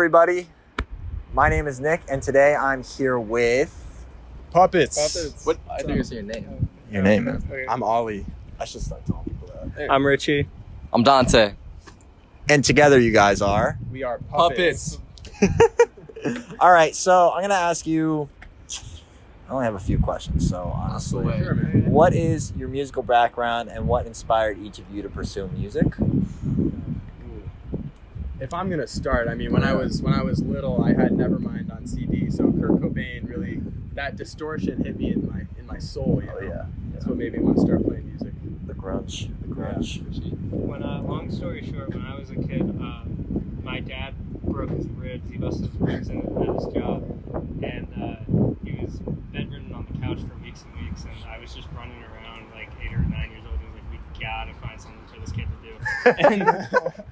everybody. My name is Nick, and today I'm here with... Puppets. What? I think it's your name. Your name, man. Okay. I'm Ollie. I should start telling people that. I'm Richie. I'm Dante. And together you guys are... We are puppets. All right, so I'm going to ask you... I only have a few questions, so honestly... Sure, man. What is your musical background, and what inspired each of you to pursue music? If I'm gonna start, I mean, when I was little, I had Nevermind on CD. So Kurt Cobain really, that distortion hit me in my soul. You know? Oh, yeah. That's what made me want to start playing music. The grunge. Long story short, when I was a kid, my dad broke his ribs. He busted his ribs at his job, and he was bedridden on the couch for weeks and weeks. And I was just running around like 8 or 9 years old. I was like, we gotta find something for this kid to do.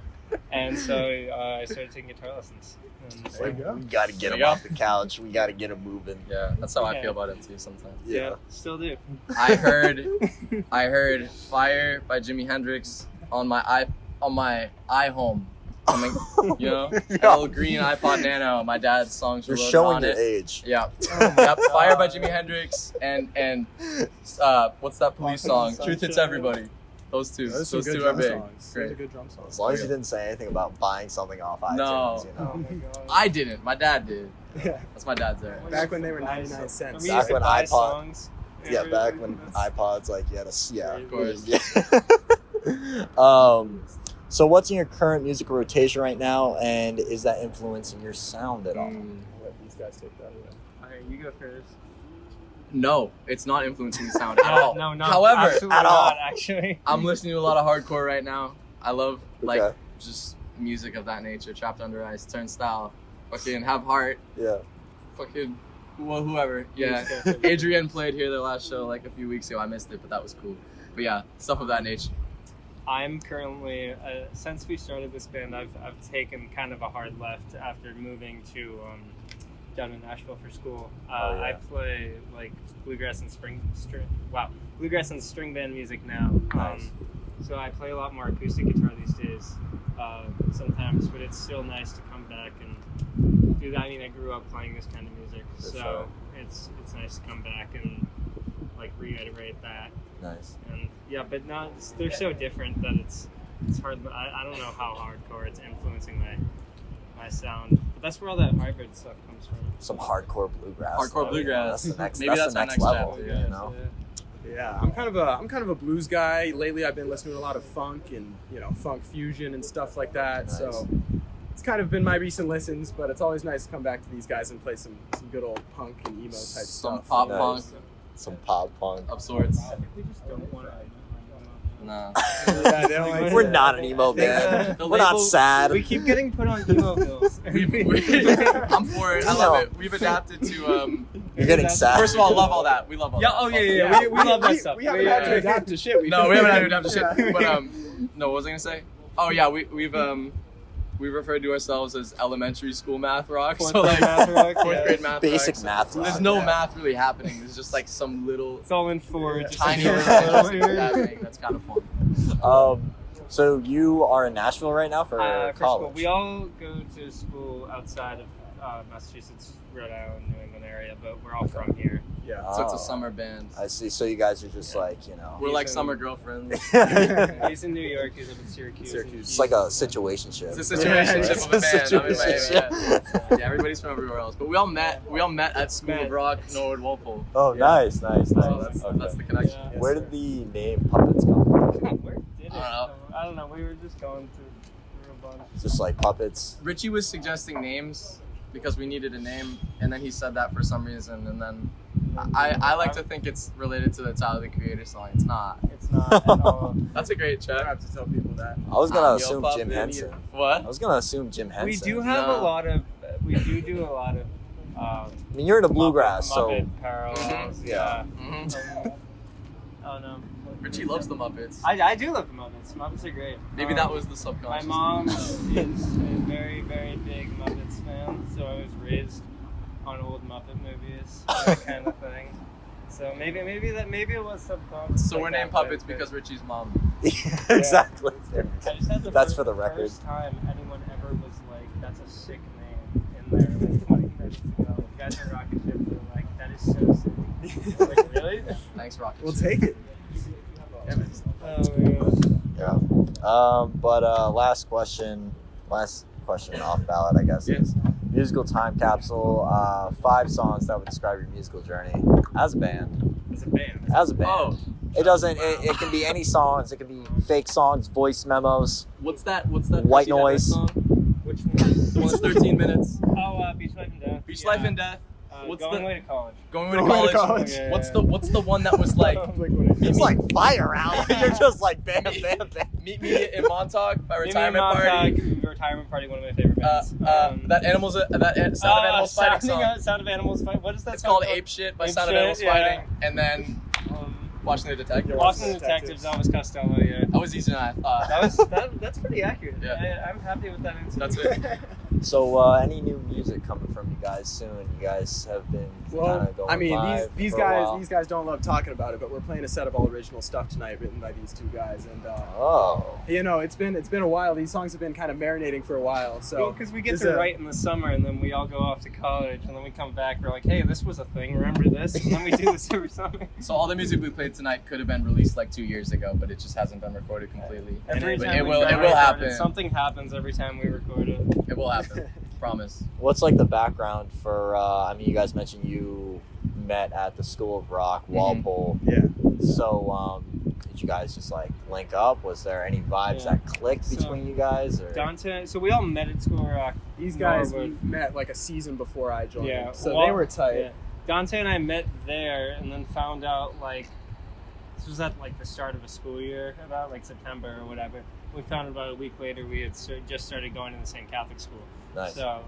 And so I started taking guitar lessons. And It's like, There you go. we got to get There him you go. off the couch. We got to get him moving. Yeah, that's how I Yeah. feel about it too sometimes. yeah, still do. I heard "Fire" by Jimi Hendrix on my iHome. Coming, you know, Yeah. little green iPod Nano. My dad's songs were You're loaded showing on your it. age. Yeah, yep. "Fire" by Jimi Hendrix and what's that police song? "Truth Hits Everybody." Those two Those are two good are drum big. songs. Great. Those are good drum songs. As long as you didn't say anything about buying something off iTunes, No. you Oh know. my god. I didn't. My dad did. Yeah. That's my dad's era. Back when they were 99 cents. We Back used to when buy iPod- songs. Yeah, every- back when that's- iPods, like, you had a... Of course. Yeah. So what's in your current musical rotation right now, and is that influencing your sound at all? Let these guys take that away. Okay, you go first. No, it's not influencing the sound at all. No, no. However, absolutely at all. not, actually. I'm listening to a lot of hardcore right now. I love Okay. just music of that nature. Trapped Under Ice, Turnstile, fucking Have Heart, Yeah. fucking whoever. Yeah, Adrian played here their last show like a few weeks ago. I missed it, but that was cool. But yeah, stuff of that nature. I'm currently, since we started this band, I've taken kind of a hard left after moving to down in Nashville for school. Oh, yeah. I play like bluegrass and bluegrass and string band music now. Nice. So I play a lot more acoustic guitar these days sometimes, but it's still nice to come back and do that. I mean, I grew up playing this kind of music, For so sure. it's nice to come back and like reiterate that. Nice. And yeah, but not they're so different that it's hard. I don't know how hardcore it's influencing my sound, but that's where all that hybrid stuff comes from. Some hardcore bluegrass. Hardcore though, bluegrass. You know? That's the next, Maybe that's the that's our next next level, chapter, you know? Yeah, I'm kind of a blues guy. Lately, I've been listening to a lot of funk and funk fusion and stuff like that. Nice. So it's kind of been my recent listens, but it's always nice to come back to these guys and play some good old punk and emo type Some stuff. pop Nice. punk Some pop punk. of sorts. I think we just don't want to. Nah. Yeah, they don't like We're to- not an emo band. The We're not label- sad. We keep getting put on emo bills. I'm for it. I love it. We've adapted to. You're getting sad. First of all, love all that. We love all Yeah, that. oh yeah. We love that stuff. We haven't had to adapt to shit. No, we haven't had to adapt to Yeah. shit. But no, what was I gonna say? Oh yeah, we referred to ourselves as elementary school math rock. Fourth So like grade math rock, fourth yeah. grade math Basic rock. math So there's rock, no yeah. math really happening. There's just like some little It's all in four. Yeah. Just tiny like little things happening. That's kind of fun. So you are in Nashville right now for for college? school. We all go to school outside of Massachusetts, Rhode Island, New England area, but we're all from here. Yeah. So it's Oh. a summer band. I see. So you guys are just like, We're like He's in- summer girlfriends. He's in New York. He's up in Syracuse. Syracuse. It's like a situationship. It's a situationship of a band. I'm in Miami, Situationship. yeah, everybody's from everywhere else. But we all met at School of Rock, Norwood Walpole. Oh, Yeah. nice. So that's, Okay. that's the connection. Yeah. Where did the name Puppets come from? Where did it? I don't know. I don't know. We were just going through a bunch. It's just like puppets. Richie was suggesting names because we needed a name, and then he said that for some reason, and then I like to think it's related to the Tyler the Creator song. It's not. It's not at all. That's a great I check. have to tell people that. I was gonna Yo, assume puppet, Jim Henson. I What? was gonna assume Jim Henson. We do have No. a lot of. We do a lot of. I mean, you're in the bluegrass, so Muppet parallels. Mhm. Yeah. hmm Oh no. Richie loves the Muppets. I do love the Muppets. Muppets are great. Maybe that was the subconscious. My mom is a very, very big Muppets fan, so I was raised on old Muppet movies, that kind of thing. So maybe it was subconscious. So we're like named that, but- Puppets because Richie's mom. exactly. I just had the That's first, for the record. first time anyone ever was like, "That's a sick name." there. Like, what are you guys thinking about? You guys are rocket ship. They're like, that is so sick. I was like, really? Thanks, Rocket. We'll take it. Yeah, man. Oh my gosh. Yeah. But last question off ballot, I guess, is musical time capsule. 5 songs that would describe your musical journey as a band. As a band. Oh. It doesn't. It can be any songs. It can be fake songs, voice memos. What's that? White Percy Deadman Noise. Song? Which one? The one that's 13 minutes. Oh, Beach Life and Death. Beach Yeah. Life and Death. What's Going the Away to College. Going Away to College? Yeah, What's the one that was like It's like fire out. You're just like bam, bam, bam. Meet Me in Montauk by Meet Me in Retirement Party? Retirement Party, one of my favorite bands. That Animals, Sound of Animals Fighting song. Sound of Animals Fighting. What is that It's song called Ape Shit by Ape Sound of Shit, Animals yeah. Fighting, and then Watching the Detective. Walking the Detectives, that was Costello, yeah. That was easier than I thought. That's pretty accurate. Yeah. I'm happy with that answer. That's it. So, any new music coming from you guys soon? You guys have been kind of going I mean, live these for a while. guys don't love talking about it, but we're playing a set of all original stuff tonight, written by these 2 guys, and Oh. you know, it's been a while. These songs have been kind of marinating for a while, so because we get this to is write in the summer, and then we all go off to college, and then we come back. We're like, "Hey, this was a thing. Remember this?" And then we do this every summer. So all the music we played tonight could have been released like 2 years ago, but it just hasn't been recorded completely. Every And time it we will record happen. Something happens every time we record it. It will happen. Promise. What's like the background for? I mean, you guys mentioned you met at the School of Rock, Walpole. Yeah. So, did you guys just like link up? Was there any vibes that clicked So, between you guys? Or? Dante, so we all met at School of Rock. These guys Norwood. met like a season before I joined, Yeah, so well, they were tight. Yeah. Dante and I met there, and then found out like this was at like the start of a school year, about like September or whatever. We found about a week later we had just started going to the same Catholic school. Nice. So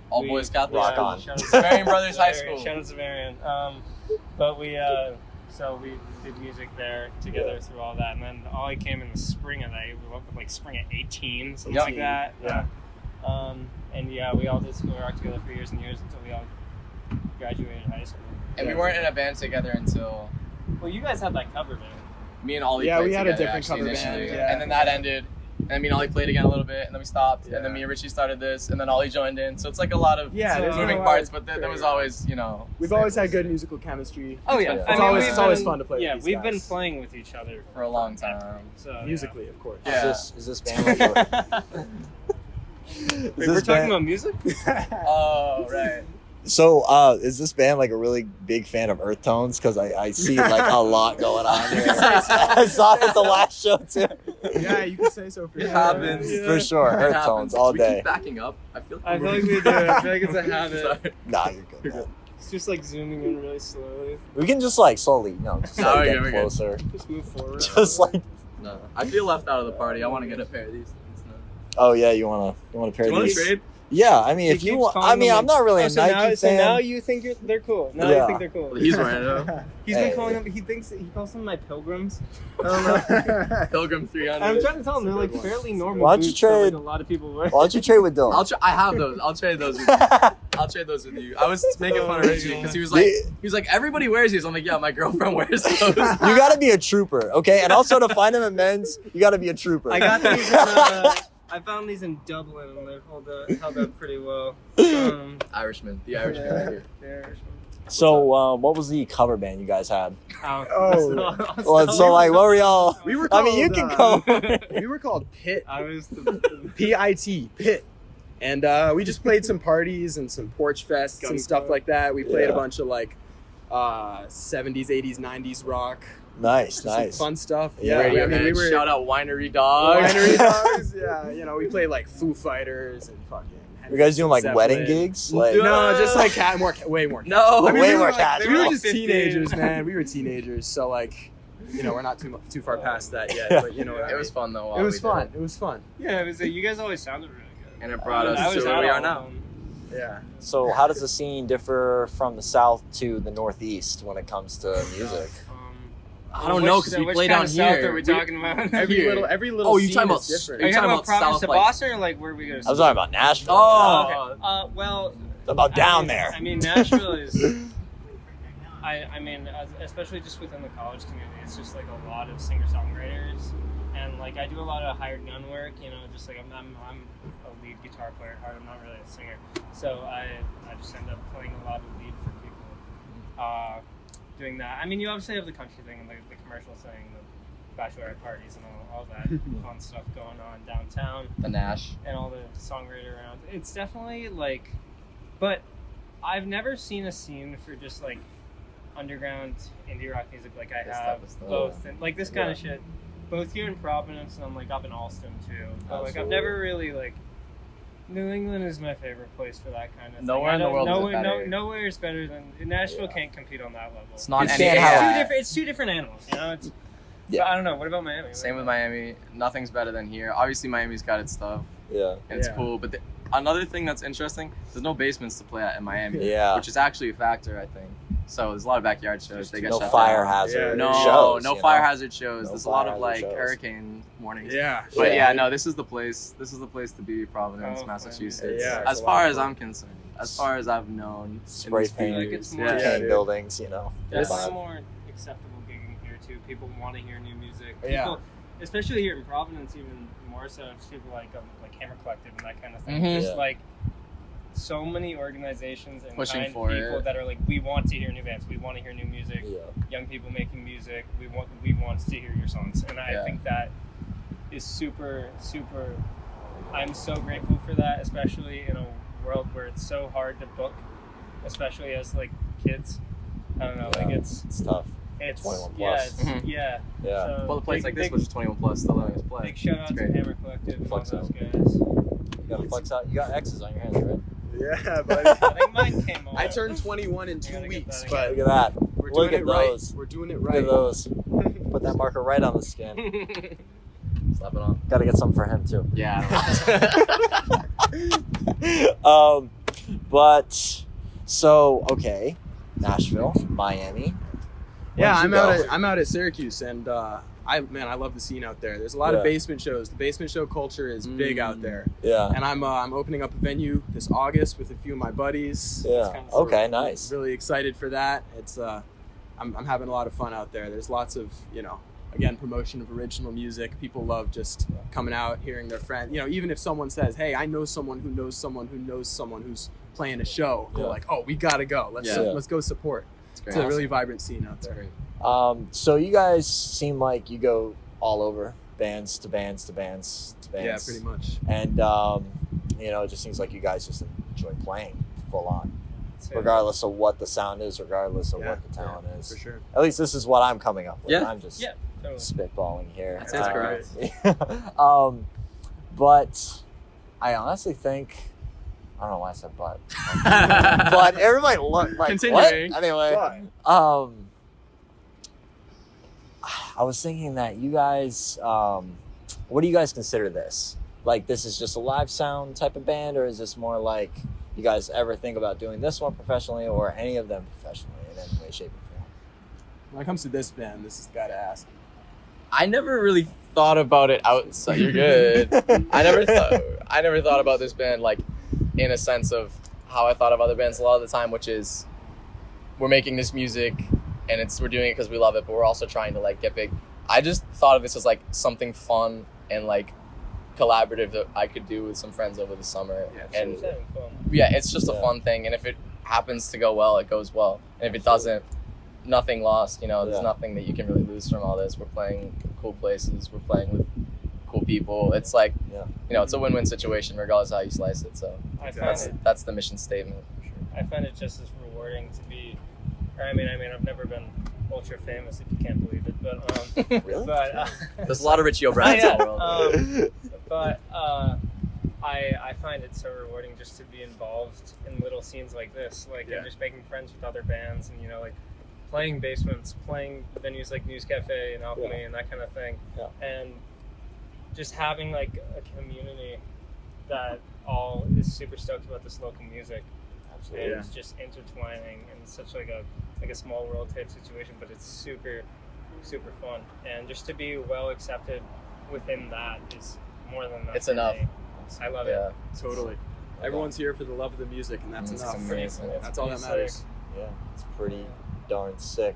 All boys Catholic Rock school. on. Shout out Severian Brothers High Severian, School. Shout out Severian. But we so we did music there together through all that, and then Ollie came in the spring of that. We went like spring at 18, something Yep. like that. Yeah. And yeah, we all did School of Rock together for years and years until we all graduated high school. And we weren't in a band together until Well, you guys had that cover band. me and Ollie Yeah, played we had a together, different actually, cover initially. band, yeah. And then that ended. And then me and Ollie played again a little bit, and then we stopped. And then Yeah. me and Richie started this, and then Ollie joined in. So it's like a lot of Yeah, there's moving been a lot parts, of- but there was always, We've always had good musical chemistry. Oh yeah, It's always- we've it's always been- fun to play with Yeah, these we've been guys. playing with each other for a long time. So Musically, of course. Yeah. Is this band like a, Wait, we're talking about music. Oh, right. So, is this band like a really big fan of Earth Tones? Because I see like a lot going on here. I saw it at the last show too. Yeah, you can say so for It sure. happens. Yeah. For sure, It Earth happens. Tones all We day. keep backing up. I feel like I feel we're like we moving do. I forward. feel like it's a habit. Sorry. Nah, you're good. You're good. It's just like zooming in really slowly. We can just like slowly, just No, like we're get good, we're good. closer. Just move forward. Just like, No, I feel left out of the party. I want to get a pair of these things now. oh yeah, you wanna pair Do you want these? to trade? Yeah, I mean, if He you keeps want, calling I mean, them, I'm not really a so Nike now, fan. so now you think they're cool. Now Yeah. you think they're cool. Well, he's wearing it. He's Hey. been calling them. He calls them my pilgrims. I don't know. Pilgrim 300. I'm trying to tell him they're like fairly normal. Why don't you boots that, like, trade- a lot of people wear. Why don't you trade with Dylan? I have those. I'll trade those with you. I'll trade those with you. I was making fun of Richie because he was like, everybody wears these. I'm like, yeah, my girlfriend wears those. You gotta be a trooper, okay? And also to find them in men's, you gotta be a trooper. I got these. I found these in Dublin, and they held up pretty well. The Irishman. The Irishman right here. Irishman. So, what was the cover band you guys had? Oh. Well, so like, what were y'all? We were I mean, you can called, go. We were called Pit. I was the P-I-T, Pit. And we just played some parties and some porch fests and stuff like that. We played a bunch of like 70s, 80s, 90s rock. Nice, Just nice. some fun stuff. Yeah, Yeah, Radio I mean, we were Shout out Winery Dogs. Winery Dogs. Yeah, we played like Foo Fighters and fucking. You guys doing like Zeppelin. wedding gigs? Like, No, just like way more. No. I mean, way we more were, casual. we were like just 15. teenagers, man. We were teenagers, so like, we're not too far past that yet. But you know what I It was mean. fun though. It was fun. It was fun. Yeah, it was. You guys always sounded really good. And it brought I us was to at where we all are of now. them. Yeah. So, how does the scene differ from the south to the northeast when it comes to music? I don't know because we which play kind down of south here. are we talking about? Every little. Oh, you scene talking is about- different. Are you talking talking about about Providence south, to like- Boston, or like where are we going? I was talking about Nashville. Oh. Well, About down I there. mean, Nashville is. I mean, especially just within the college community, it's just like a lot of singer-songwriters, and like I do a lot of hired gun work. You know, just like I'm a lead guitar player at heart. I'm not really a singer, so I just end up playing a lot of lead for people. Doing that. I mean, you obviously have the country thing and the commercial thing, the bachelorette parties and all that fun stuff going on downtown. The Nash. And all the songwriter around. It's definitely like, but I've never seen a scene for just like underground indie rock music like I have both, and like this kind of shit, both here in Providence and I'm like up in Alston too. But like I've never really like. New England is my favorite place for that kind of thing. Nowhere in the world is better. Nowhere is better than Nashville. Can't compete on that level. It's not You any. can't have- It's two different animals. You know. It's, Yeah. I don't know. What about Miami? Same with Miami. Nothing's better than here. Obviously, Miami's got its stuff. Yeah. And it's Yeah. cool. But another thing that's interesting, there's no basements to play at in Miami. Yeah. Which is actually a factor, I think. So there's a lot of backyard shows. They get No shut fire down. hazard No, shows. no you fire know? hazard shows. No There's a lot fire of like hazard shows. hurricane warnings. Yeah. But Yeah. yeah, no, this is the place. This is the place to be, Providence, Oh, Massachusetts. yeah, it's as a far lot as of I'm concerned, as far as I've known, Spray in these few paint. Like, years, it's more- yeah. Decaying dude. buildings, you know. That's Vibe. more acceptable gigging here too. People want to hear new music. Yeah. People, especially here in Providence, even more so. Just people like Hammer Collective and that kind of thing. Mhm. Just Yeah. like so many organizations and Pushing kind for people it. that are like, we want to hear new bands. We want to hear new music. Yeah. Young people making music. We want to hear your songs, and I Yeah. think that is super. I'm so grateful for that, especially in a world where it's so hard to book, especially as like kids. I don't know, like it's tough. 21 21 yeah, plus. it's, Mhm. yeah. Yeah. So Well, the place big- like this, big- which is 21 plus, still letting us play. Big shout out It's to great. Hammer Collective and all Flex those out. guys. You gotta flex out. You got X's on your hands, right? Yeah, buddy. I think mine came off. I turned 21 in I 2 gotta get weeks, that but Look at that. we're Look doing at it right. those. We're doing it Look right. at those. Put that marker right on the skin. Slap it on. Gotta get something for him too. Yeah. But so okay, Nashville, Miami. Yeah, Where'd you I'm out at Syracuse, and I love the scene out there. There's a lot of Yeah. basement shows. The basement show culture is big out there, Yeah. and I'm opening up a venue this August with a few of my buddies. Yeah. kinda Okay. Nice. Really excited for that. It's I'm having a lot of fun out there. There's lots of again, promotion of original music. People love just coming out, hearing their friend. Even if someone says, "Hey, I know someone who knows someone who knows someone who's playing a show," Yeah. they're like, "Oh, we gotta go. Let's Yeah. let's go support." It's It's great. a really vibrant scene out It's there. great. So you guys seem like you go all over, bands to bands to bands to bands. Yeah, pretty much. And it just seems like you guys just enjoy playing full on, So, regardless of what the sound is, regardless of Yeah, what the talent is. For sure. At least this is what I'm coming up with. Yeah. I'm just yeah, totally. spitballing here. That sounds great. But I honestly think, I don't know why I said but. But everybody look like Continuing. what? Anyway, I was thinking that you guys, what do you guys consider this? Like, this is just a live sound type of band, or is this more like you guys ever think about doing this one professionally or any of them professionally in any way, shape, or form? When it comes to this band, this is the guy to ask. I never really thought about it outside. You're good. I never thought about this band like in a sense of how I thought of other bands a lot of the time, which is we're making this music and we're doing it because we love it, but we're also trying to like get big. I just thought of this as like something fun and like collaborative that I could do with some friends over the summer. Yeah, And Just having fun. yeah, it's just a Yeah. fun thing, and if it happens to go well, it goes well, and if it doesn't, nothing lost. There's Yeah. nothing that you can really lose from all this. We're playing cool places, we're playing with cool people. It's like Yeah. it's a win-win situation regardless of how you slice it. So I find Exactly. it. that's the mission statement for sure. I find it just as rewarding to be. I mean, I've never been ultra famous, if you can't believe it, but Really? but There's a lot of Richie O'Briens in the world. but I find it so rewarding just to be involved in little scenes like this, like Yeah. and just making friends with other bands, and like playing basements, playing venues like News Cafe and Alchemy Yeah. and that kind of thing, Yeah. and just having like a community that all is super stoked about this local music. Absolutely. And it's just intertwining in such like a small world type situation, but it's super fun, and just to be well accepted within that is more than enough. It's for enough. me. I love Yeah. it. Totally. Everyone's here for the love of the music, and that's It's enough. amazing. That's all that It's matters. Yeah, it's pretty darn sick.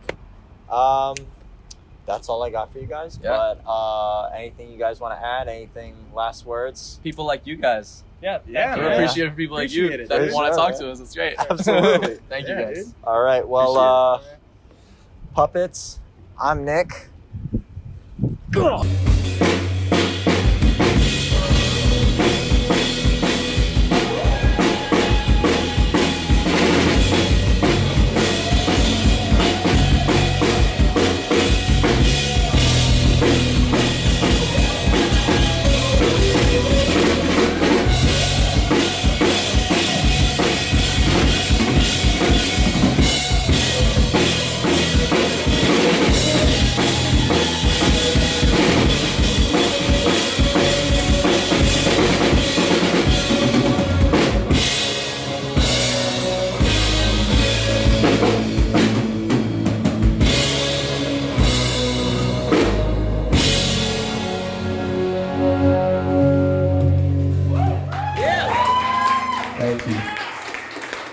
That's all I got for you guys. Yeah. But anything you guys want to add? Anything? Last words? People like you guys. Yeah, Yeah, We man. appreciate for people like you Appreciate it, that dude. want to Sure, talk man. to us. It's great. Absolutely. Thank you Yeah, guys. dude. All right. Well, Appreciate puppets. I'm Nick.